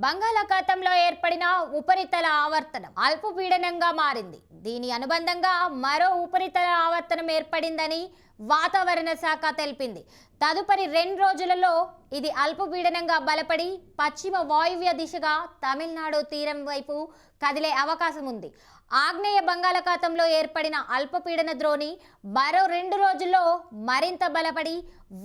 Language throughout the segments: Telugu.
బంగాళాఖాతంలో ఏర్పడిన ఉపరితల ఆవర్తనం అల్పపీడనంగా మారింది. దీని అనుబంధంగా మరో ఉపరితల ఆవర్తనం ఏర్పడిందని వాతావరణ శాఖ తెలిపింది. తదుపరి 2 రోజులలో ఇది అల్పపీడనంగా బలపడి పశ్చిమ వాయువ్య దిశగా తమిళనాడు తీరం వైపు కదిలే అవకాశం ఉంది. ఆగ్నేయ బంగాళాఖాతంలో ఏర్పడిన అల్పపీడన ద్రోణి మరో 2 రోజుల్లో మరింత బలపడి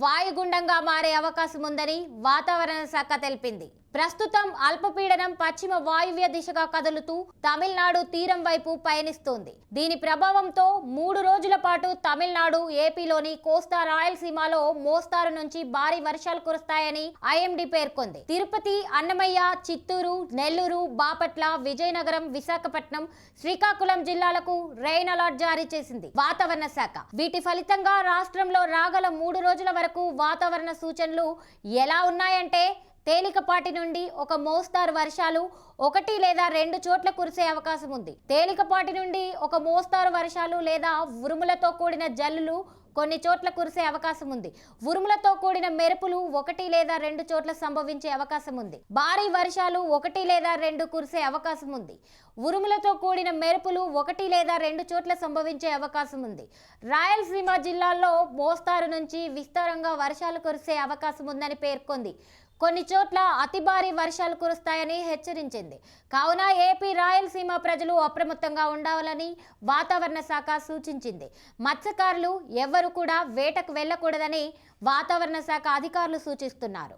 వాయుగుండంగా మారే అవకాశం ఉందని వాతావరణ శాఖ తెలిపింది. ప్రస్తుతం అల్పపీడనం పశ్చిమ వాయువ్య దిశగా కదులుతూ తమిళనాడు తీరం వైపు పయనిస్తోంది. దీని ప్రభావంతో 3 రోజుల పాటు తమిళనాడు, ఏపీలోని కోస్తా రాయలసీమలో మోస్తారు నుంచి భారీ వర్షాలు కురుస్తాయని ఐఎండీ పేర్కొంది. తిరుపతి, అన్నమయ్య, చిత్తూరు, నెల్లూరు, బాపట్ల, విజయనగరం, విశాఖపట్నం, శ్రీకాకుళం జిల్లాలకు రెయిన్ అలర్ట్ జారీ చేసింది వాతావరణ శాఖ. వీటి ఫలితంగా రాష్ట్రంలో రాగల 3 రోజుల వరకు వాతావరణ సూచనలు ఎలా ఉన్నాయంటే తేలికపాటి నుండి ఒక మోస్తారు వర్షాలు 1 లేదా 2 చోట్ల కురిసే అవకాశం ఉంది. తేలికపాటి నుండి ఒక మోస్తారు వర్షాలు లేదా ఉరుములతో కూడిన జల్లులు కొన్ని చోట్ల కురిసే అవకాశం ఉంది. ఉరుములతో కూడిన మెరుపులు 1 లేదా 2 చోట్ల సంభవించే అవకాశం ఉంది. భారీ వర్షాలు 1 లేదా 2 కురిసే అవకాశం ఉంది. ఉరుములతో కూడిన మెరుపులు 1 లేదా 2 చోట్ల సంభవించే అవకాశం ఉంది. రాయలసీమ జిల్లాల్లో మోస్తారు నుంచి విస్తారంగా వర్షాలు కురిసే అవకాశం ఉందని పేర్కొంది. కొన్ని చోట్ల అతి భారీ వర్షాలు కురుస్తాయని హెచ్చరించింది. కావున ఏపీ, రాయలసీమ ప్రజలు అప్రమత్తంగా ఉండాలని వాతావరణ శాఖ సూచించింది. మత్స్యకారులు ఎవ్వరూ కూడా వేటకు వెళ్లకూడదని వాతావరణ శాఖ అధికారులు సూచిస్తున్నారు.